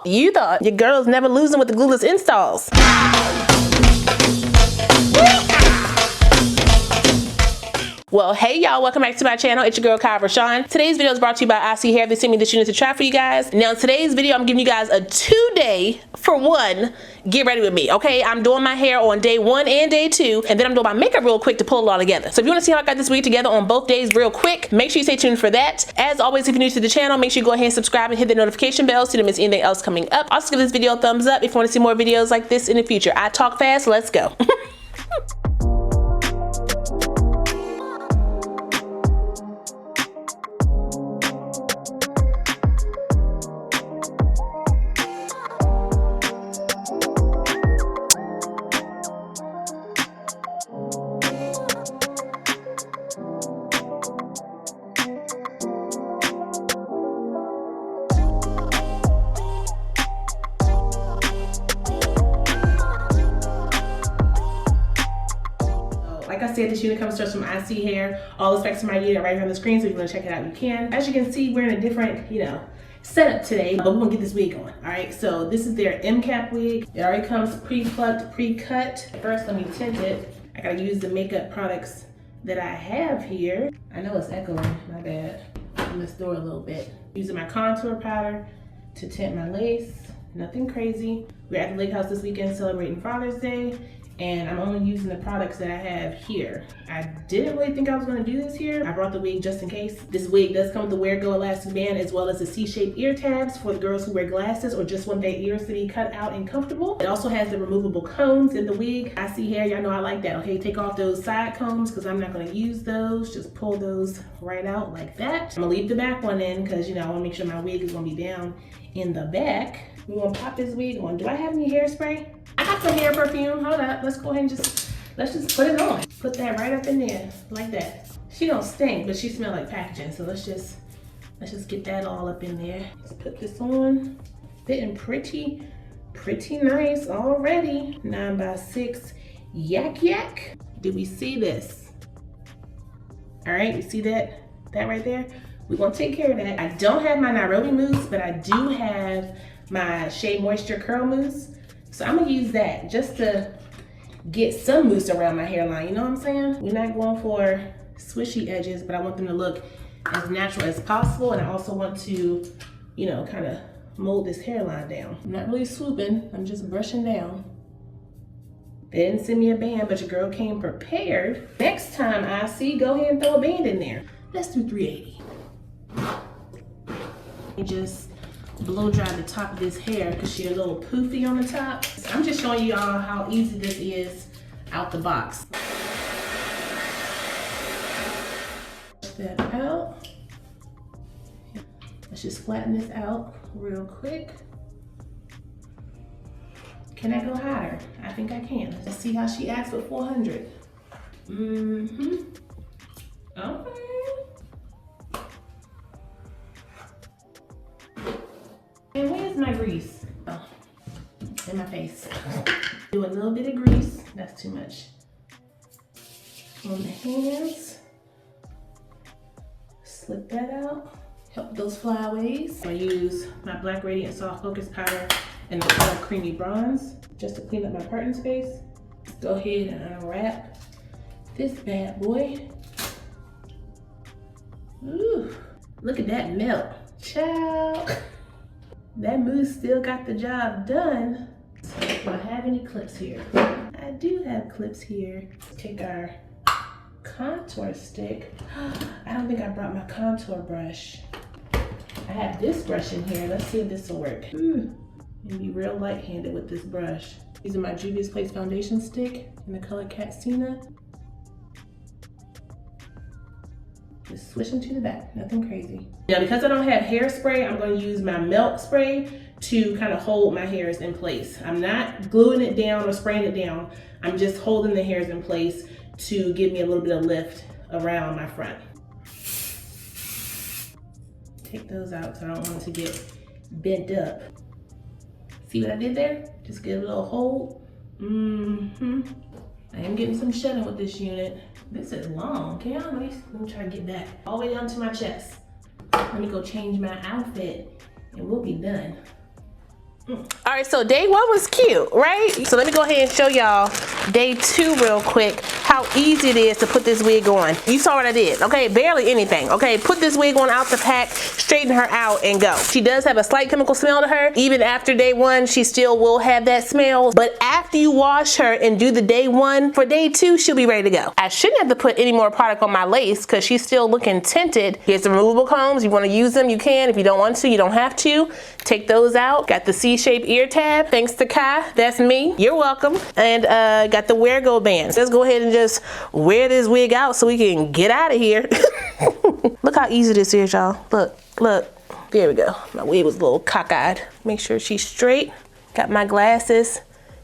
You thought your girl's never losing with the glueless installs. Well, hey y'all, welcome back to my channel. It's your girl KIERASHON. Today's video is brought to you by ISEEHair. They sent me this unit to try for you guys. Now in today's video, I'm giving you guys a 2-day for one get ready with me. Okay, I'm doing my hair on day 1 and day 2, and then I'm doing my makeup real quick to pull it all together. So if you want to see how I got this wig together on both days real quick, make sure you stay tuned for that. As always, if you're new to the channel, make sure you go ahead and subscribe and hit the notification bell so you don't miss anything else coming up. Also give this video a thumbs up if you want to see more videos like this in the future. I talk fast, let's go. Like I said, this unit comes to us from ISEEHair. All the specs of my unit right here on the screen, so if you want to check it out, you can. As you can see, we're in a different, setup today, but we're gonna get this wig on. All right, so this is their M-cap wig. It already comes pre-plucked, pre-cut. First, let me tint it. I gotta use the makeup products that I have here. I know it's echoing, my bad. Open this door a little bit. Using my contour powder to tint my lace. Nothing crazy. We're at the lake house this weekend celebrating Father's Day, and I'm only using the products that I have here. I didn't really think I was gonna do this here. I brought the wig just in case. This wig does come with the Wear Go elastic band as well as the C-shaped ear tabs for the girls who wear glasses or just want their ears to be cut out and comfortable. It also has the removable combs in the wig. ISEEHair, y'all know I like that. Okay, take off those side combs because I'm not gonna use those. Just pull those right out like that. I'm gonna leave the back one in because I wanna make sure my wig is gonna be down in the back. We're gonna pop this wig on. Do I have any hairspray? I got some hair perfume. Hold up. Let's go ahead and let's just put it on. Put that right up in there, like that. She don't stink, but she smells like packaging. So let's just get that all up in there. Let's put this on. Fitting pretty nice already. 9x6 yak. Do we see this? All right, you see that right there? We're gonna take care of that. I don't have my Nairobi mousse, but I do have my Shea Moisture Curl Mousse. So I'm gonna use that just to get some mousse around my hairline, you know what I'm saying? We're not going for swishy edges, but I want them to look as natural as possible. And I also want to, kind of mold this hairline down. I'm not really swooping, I'm just brushing down. They didn't send me a band, but your girl came prepared. Next time I see, go ahead and throw a band in there. Let's do 380. And just blow dry the top of this hair because she's a little poofy on the top. So I'm just showing you all how easy this is out the box. Push that out. Let's just flatten this out real quick. Can I go higher? I think I can. Let's see how she acts with 400. Okay. And where's my grease? Oh, in my face. Do a little bit of grease. That's too much. On the hands. Slip that out. Help those flyaways. I use my Black Radiant Soft Focus Powder in the color Creamy Bronze just to clean up my parting space. Go ahead and unwrap this bad boy. Ooh, look at that melt. Ciao. That mousse still got the job done. Do I have any clips here? I do have clips here. Let's take our contour stick. I don't think I brought my contour brush. I have this brush in here. Let's see if this will work. And be real light-handed with this brush. Using my Juvia's Place foundation stick in the color Catsina. Just swishing to the back, nothing crazy. Now, because I don't have hairspray, I'm going to use my melt spray to kind of hold my hairs in place. I'm not gluing it down or spraying it down. I'm just holding the hairs in place to give me a little bit of lift around my front. Take those out so I don't want it to get bent up. See what I did there? Just get a little hold. I am getting some shedding with this unit. This is long, okay? Let me try to get that all the way down to my chest. Let me go change my outfit and we'll be done. All right, so day 1 was cute, right? So let me go ahead and show y'all day 2 real quick, how easy it is to put this wig on. You saw what I did, okay? Barely anything, okay? Put this wig on out the pack, straighten her out, and go. She does have a slight chemical smell to her. Even after day 1, she still will have that smell. But after you wash her and do the day 1, for day 2, she'll be ready to go. I shouldn't have to put any more product on my lace because she's still looking tinted. Here's the removable combs. You want to use them, you can. If you don't want to, you don't have to. Take those out. Got the C-shaped ear tab, thanks to Kai. That's me. You're welcome. And got the wear go bands. Let's go ahead and just wear this wig out so we can get out of here. Look how easy this is, y'all. Look, look. There we go. My wig was a little cockeyed. Make sure she's straight. Got my glasses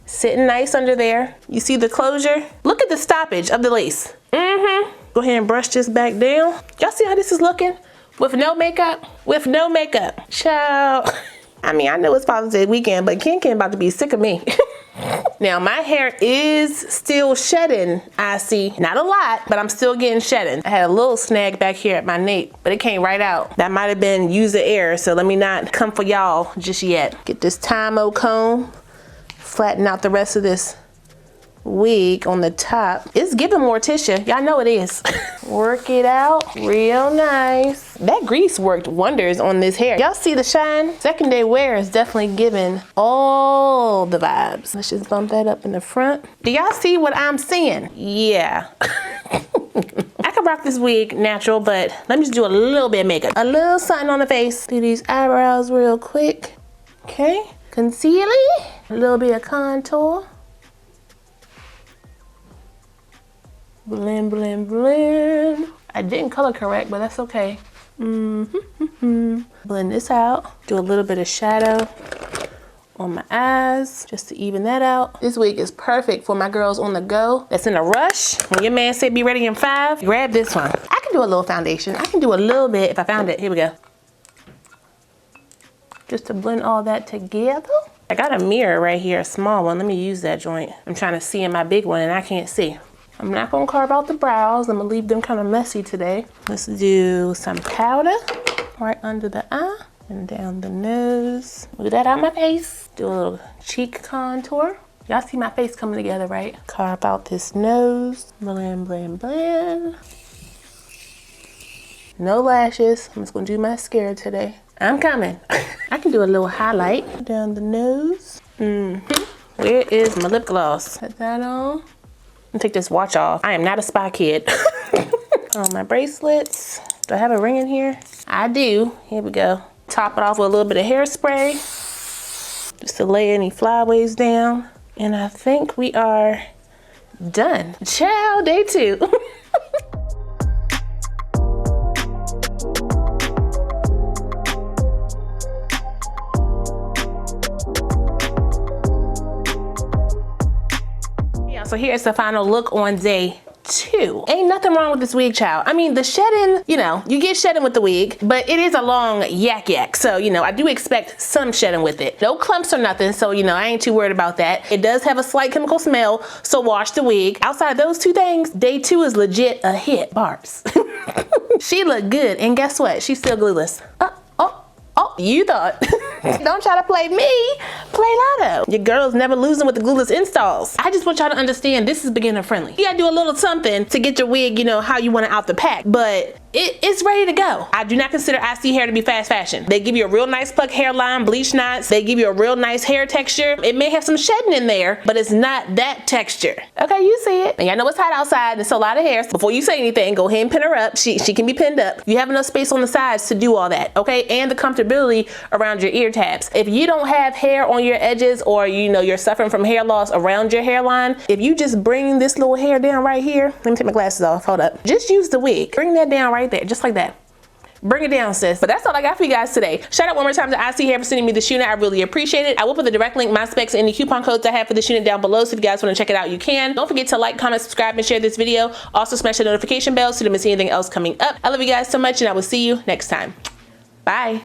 sitting nice under there. You see the closure? Look at the stoppage of the lace. Go ahead and brush this back down. Y'all see how this is looking? With no makeup? With no makeup. Ciao. I mean, I know it's Father's Day weekend, but Ken about to be sick of me. Now, my hair is still shedding, I see. Not a lot, but I'm still getting shedding. I had a little snag back here at my nape, but it came right out. That might have been ISEEHair, so let me not come for y'all just yet. Get this TYMO comb, flatten out the rest of this wig on the top. It's giving Morticia. Y'all know it is. Work it out real nice. That grease worked wonders on this hair. Y'all see the shine? Second day wear is definitely giving all the vibes. Let's just bump that up in the front. Do y'all see what I'm seeing? Yeah. I can rock this wig natural, but let me just do a little bit of makeup. A little something on the face. Do these eyebrows real quick. Okay. Concealer. A little bit of contour. Blend, blend, blend. I didn't color correct, but that's okay. Blend this out. Do a little bit of shadow on my eyes just to even that out. This wig is perfect for my girls on the go that's in a rush. When your man said be ready in 5, grab this one. I can do a little foundation. I can do a little bit if I found it. Here we go. Just to blend all that together. I got a mirror right here, a small one. Let me use that joint. I'm trying to see in my big one and I can't see. I'm not gonna carve out the brows. I'm gonna leave them kind of messy today. Let's do some powder right under the eye and down the nose. Move that out my face. Do a little cheek contour. Y'all see my face coming together, right? Carve out this nose. Blend, blend, blend. No lashes. I'm just gonna do mascara today. I'm coming. I can do a little highlight down the nose. Where is my lip gloss? Put that on. And take this watch off. I am not a spy kid. On my bracelets. Do I have a ring in here? I do. Here we go. Top it off with a little bit of hairspray. Just to lay any flyaways down. And I think we are done. Ciao, day 2. So here's the final look on day 2. Ain't nothing wrong with this wig, child. I mean, the shedding, you know, you get shedding with the wig, but it is a long yak. So, you know, I do expect some shedding with it. No clumps or nothing, so, you know, I ain't too worried about that. It does have a slight chemical smell, so wash the wig. Outside of those 2 things, day 2 is legit a hit. Barbs. She looked good, and guess what? She's still glueless. Oh, you thought. Don't try to play me, play Lotto. Your girl's never losing with the glueless installs. I just want y'all to understand this is beginner friendly. You gotta do a little something to get your wig, you know, how you want it out the pack, but it's ready to go. I do not consider ISEEHair to be fast fashion. They give you a real nice plucked hairline, bleach knots. They give you a real nice hair texture. It may have some shedding in there, but it's not that texture. Okay, you see it. And y'all know it's hot outside and it's a lot of hair. So before you say anything, go ahead and pin her up. She can be pinned up. You have enough space on the sides to do all that, okay? And the comfortability around your ear tabs. If you don't have hair on your edges or you know you're suffering from hair loss around your hairline, if you just bring this little hair down right here, let me take my glasses off, hold up. Just use the wig. Bring that down right there, just like that. Bring it down, sis. But that's all I got for you guys today. Shout out one more time to ISEEHair for sending me this unit. I really appreciate it. I will put the direct link, my specs, and the coupon codes I have for this unit down below, so if you guys want to check it out, you can. Don't forget to like, comment, subscribe, and share this video. Also smash the notification bell so you don't miss anything else coming up. I love you guys so much, and I will see you next time. Bye.